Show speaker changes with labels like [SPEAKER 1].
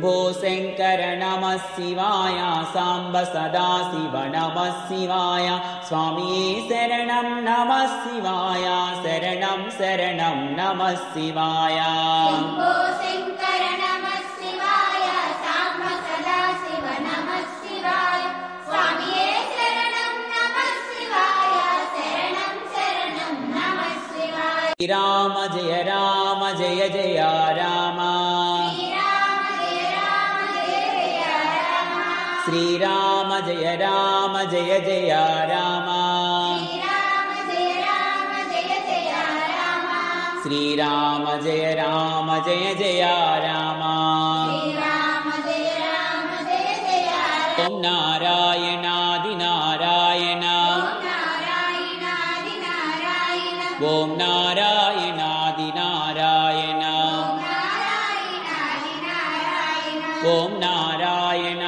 [SPEAKER 1] शम्भो शङ्कर नमः शिवाय साम्ब सदाशिव नमः शिवाय स्वामिये शरणं नमः शिवाय शरणं शरणं नमः शिवाय
[SPEAKER 2] शम्भो शङ्कर नमः शिवाय साम्ब सदाशिव नमः शिवाय स्वामिये शरणं नमः शिवाय शरणं शरणं नमः शिवाय
[SPEAKER 1] राम जय जय राम श्रीराम जय जय राम श्रीराम जय जय राम ओम नारायणादि नारायण ओम नारायणादि नारायण ओम नारायण